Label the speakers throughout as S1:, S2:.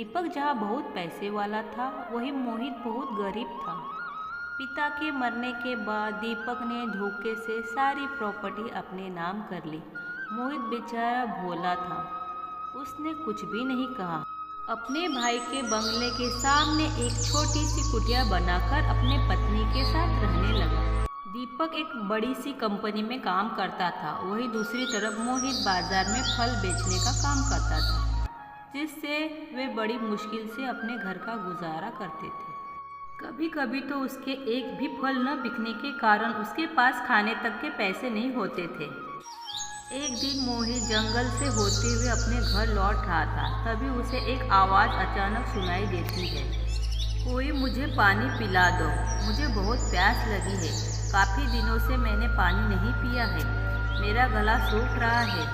S1: दीपक जहाँ बहुत पैसे वाला था वही मोहित बहुत गरीब था। पिता के मरने के बाद दीपक ने धोखे से सारी प्रॉपर्टी अपने नाम कर ली। मोहित बेचारा भोला था, उसने कुछ भी नहीं कहा। अपने भाई के बंगले के सामने एक छोटी सी कुटिया बनाकर अपने पत्नी के साथ रहने लगा। दीपक एक बड़ी सी कंपनी में काम करता था, वही दूसरी तरफ मोहित बाजार में फल बेचने का काम करता था, जिससे वे बड़ी मुश्किल से अपने घर का गुजारा करते थे। कभी कभी तो उसके एक भी फल न बिकने के कारण उसके पास खाने तक के पैसे नहीं होते थे। एक दिन मोहित जंगल से होते हुए अपने घर लौट रहा था, तभी उसे एक आवाज़ अचानक सुनाई देती है, कोई मुझे पानी पिला दो, मुझे बहुत प्यास लगी है। काफ़ी दिनों से मैंने पानी नहीं पिया है, मेरा गला सूख रहा है।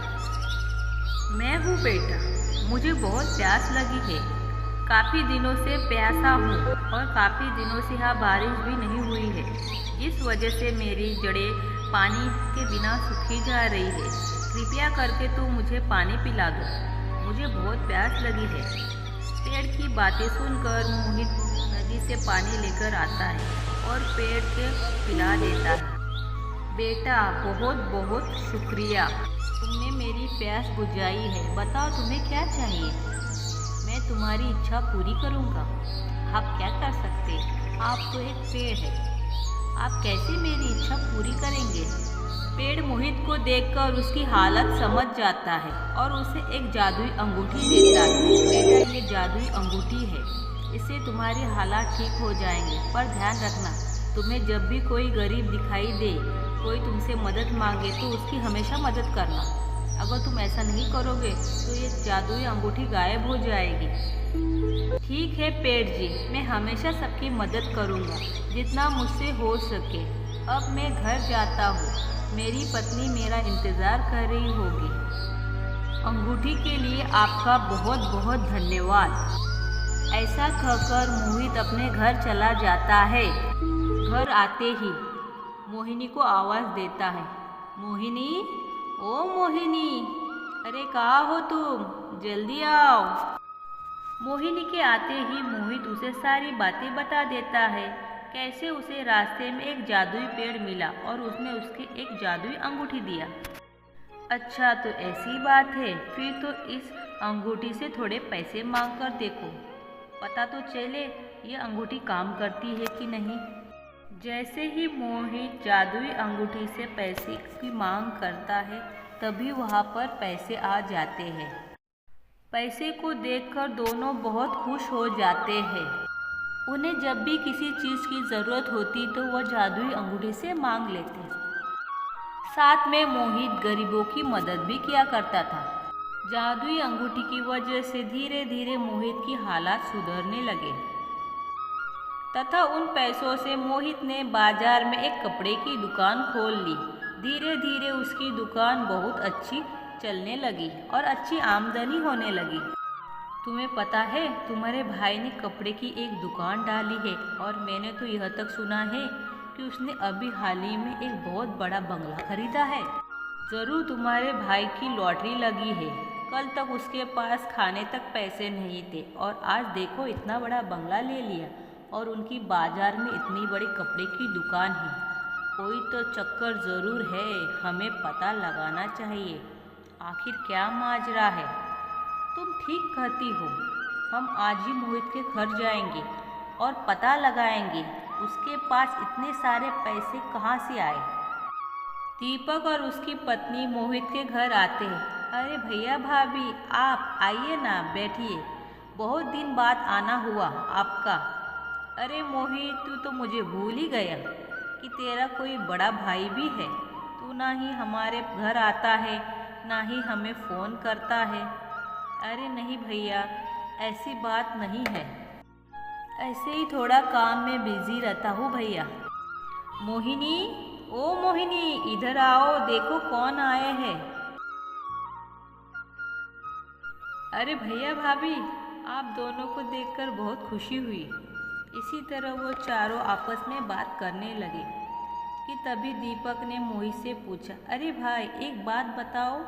S1: मैं हूँ बेटा, मुझे बहुत प्यास लगी है, काफ़ी दिनों से प्यासा हूँ और काफ़ी दिनों से यहाँ बारिश भी नहीं हुई है। इस वजह से मेरी जड़ें पानी के बिना सूखी जा रही है। कृपया करके तू मुझे पानी पिला दो, मुझे बहुत प्यास लगी है। पेड़ की बातें सुनकर मोहित नदी से पानी लेकर आता है और पेड़ के पिला देता है। बेटा बहुत बहुत शुक्रिया, तुमने मेरी प्यास बुझाई है। बताओ तुम्हें क्या चाहिए, मैं तुम्हारी इच्छा पूरी करूँगा। आप क्या कर सकते, आप तो एक पेड़ है, आप कैसे मेरी इच्छा पूरी करेंगे। पेड़ मोहित को देखकर उसकी हालत समझ जाता है और उसे एक जादुई अंगूठी देता है। बेटा ये जादुई अंगूठी है, इससे तुम्हारे हालात ठीक हो जाएंगे, पर ध्यान रखना तुम्हें जब भी कोई गरीब दिखाई दे, कोई तुमसे मदद मांगे तो उसकी हमेशा मदद करना। अगर तुम ऐसा नहीं करोगे तो ये जादुई अंगूठी गायब हो जाएगी। ठीक है पेड़ जी, मैं हमेशा सबकी मदद करूँगा जितना मुझसे हो सके। अब मैं घर जाता हूँ, मेरी पत्नी मेरा इंतज़ार कर रही होगी। अंगूठी के लिए आपका बहुत बहुत धन्यवाद। ऐसा कहकर मोहित अपने घर चला जाता है। घर आते ही मोहिनी को आवाज़ देता है, मोहिनी, ओ मोहिनी, अरे कहाँ हो तुम, जल्दी आओ। मोहिनी के आते ही मोहित उसे सारी बातें बता देता है, कैसे उसे रास्ते में एक जादुई पेड़ मिला और उसने उसके एक जादुई अंगूठी दिया। अच्छा तो ऐसी बात है, फिर तो इस अंगूठी से थोड़े पैसे मांग कर देखो, पता तो चले ये अंगूठी काम करती है कि नहीं। जैसे ही मोहित जादुई अंगूठी से पैसे की मांग करता है, तभी वहाँ पर पैसे आ जाते हैं। पैसे को देखकर दोनों बहुत खुश हो जाते हैं। उन्हें जब भी किसी चीज़ की ज़रूरत होती तो वह जादुई अंगूठी से मांग लेते। साथ में मोहित गरीबों की मदद भी किया करता था। जादुई अंगूठी की वजह से धीरे धीरे मोहित की हालात सुधरने लगे तथा उन पैसों से मोहित ने बाजार में एक कपड़े की दुकान खोल ली। धीरे धीरे उसकी दुकान बहुत अच्छी चलने लगी और अच्छी आमदनी होने लगी। तुम्हें पता है तुम्हारे भाई ने कपड़े की एक दुकान डाली है और मैंने तो यह तक सुना है कि उसने अभी हाल ही में एक बहुत बड़ा बंगला खरीदा है। ज़रूर तुम्हारे भाई की लॉटरी लगी है। कल तक उसके पास खाने तक पैसे नहीं थे और आज देखो इतना बड़ा बंगला ले लिया और उनकी बाजार में इतनी बड़ी कपड़े की दुकान है। कोई तो चक्कर ज़रूर है, हमें पता लगाना चाहिए आखिर क्या माजरा है। तुम ठीक कहती हो, हम आज ही मोहित के घर जाएंगे और पता लगाएंगे उसके पास इतने सारे पैसे कहाँ से आए। दीपक और उसकी पत्नी मोहित के घर आते हैं। अरे भैया भाभी, आप आइए ना, बैठिए, बहुत दिन बाद आना हुआ आपका। अरे मोहित, तू तो मुझे भूल ही गया कि तेरा कोई बड़ा भाई भी है। तू ना ही हमारे घर आता है ना ही हमें फ़ोन करता है। अरे नहीं भैया, ऐसी बात नहीं है, ऐसे ही थोड़ा काम में बिजी रहता हूँ भैया। मोहिनी, ओ मोहिनी, इधर आओ, देखो कौन आए हैं। अरे भैया भाभी, आप दोनों को देखकर बहुत खुशी हुई। इसी तरह वो चारों आपस में बात करने लगे कि तभी दीपक ने मोहित से पूछा, अरे भाई एक बात बताओ,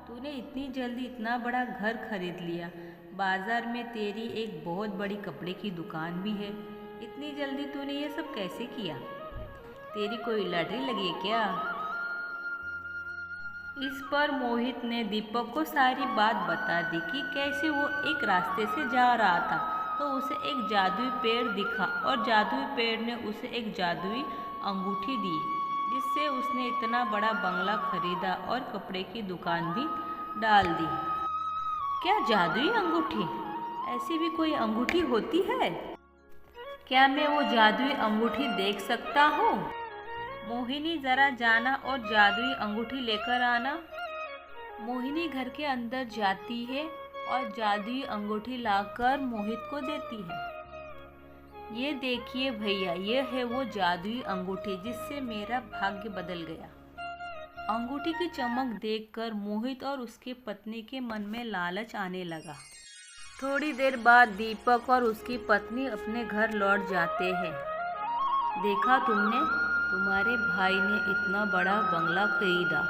S1: तूने इतनी जल्दी इतना बड़ा घर खरीद लिया, बाजार में तेरी एक बहुत बड़ी कपड़े की दुकान भी है, इतनी जल्दी तूने ये सब कैसे किया? तेरी कोई लॉटरी लगी है क्या? इस पर मोहित ने दीपक को सारी बात बता दी कि कैसे वो एक रास्ते से जा रहा था तो उसे एक जादुई पेड़ दिखा और जादुई पेड़ ने उसे एक जादुई अंगूठी दी, जिससे उसने इतना बड़ा बंगला खरीदा और कपड़े की दुकान भी डाल दी। क्या जादुई अंगूठी? ऐसी भी कोई अंगूठी होती है? क्या मैं वो जादुई अंगूठी देख सकता हूँ? मोहिनी जरा जाना और जादुई अंगूठी लेकर आना। मोहिनी घर के अंदर जाती है और जादुई अंगूठी लाकर मोहित को देती है। ये देखिए भैया, ये है वो जादुई अंगूठी जिससे मेरा भाग्य बदल गया। अंगूठी की चमक देखकर मोहित और उसकी पत्नी के मन में लालच आने लगा। थोड़ी देर बाद दीपक और उसकी पत्नी अपने घर लौट जाते हैं। देखा तुमने, तुम्हारे भाई ने इतना बड़ा बंगला खरीदा,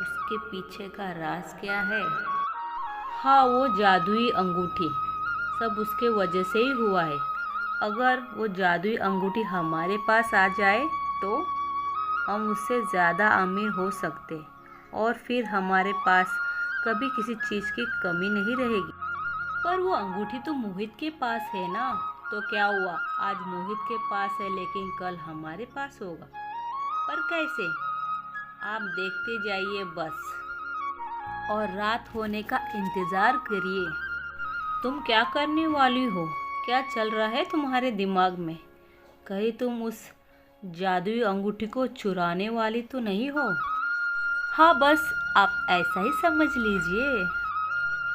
S1: उसके पीछे का राज क्या है? हाँ, वो जादुई अंगूठी, सब उसके वजह से ही हुआ है। अगर वो जादुई अंगूठी हमारे पास आ जाए तो हम उससे ज़्यादा अमीर हो सकते और फिर हमारे पास कभी किसी चीज़ की कमी नहीं रहेगी। पर वो अंगूठी तो मोहित के पास है ना, तो क्या हुआ, आज मोहित के पास है लेकिन कल हमारे पास होगा। पर कैसे? आप देखते जाइए बस और रात होने का इंतज़ार करिए। तुम क्या करने वाली हो? क्या चल रहा है तुम्हारे दिमाग में? कहीं तुम उस जादुई अंगूठी को चुराने वाली तो नहीं हो? हाँ, बस आप ऐसा ही समझ लीजिए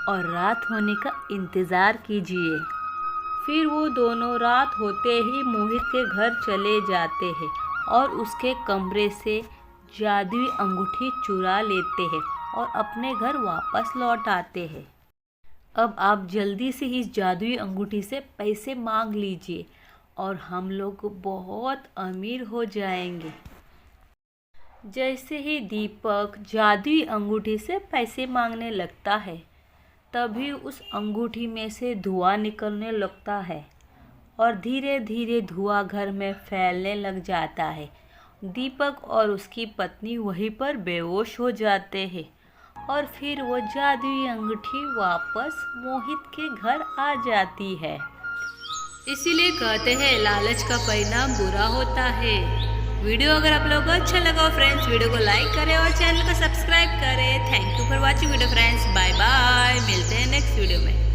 S1: और रात होने का इंतज़ार कीजिए। फिर वो दोनों रात होते ही मोहित के घर चले जाते हैं और उसके कमरे से जादुई अंगूठी चुरा लेते हैं और अपने घर वापस लौट आते हैं। अब आप जल्दी से इस जादुई अंगूठी से पैसे मांग लीजिए और हम लोग बहुत अमीर हो जाएंगे। जैसे ही दीपक जादुई अंगूठी से पैसे मांगने लगता है, तभी उस अंगूठी में से धुआं निकलने लगता है और धीरे धीरे धुआं घर में फैलने लग जाता है। दीपक और उसकी पत्नी वहीं पर बेहोश हो जाते हैं और फिर वो जादुई अंगूठी वापस मोहित के घर आ जाती है। इसीलिए कहते हैं लालच का परिणाम बुरा होता है। वीडियो अगर आप लोगों को अच्छा लगा हो फ्रेंड्स, वीडियो को लाइक करें और चैनल को सब्सक्राइब करें। Thank you for watching video friends. Bye bye, मिलते हैं नेक्स्ट वीडियो में।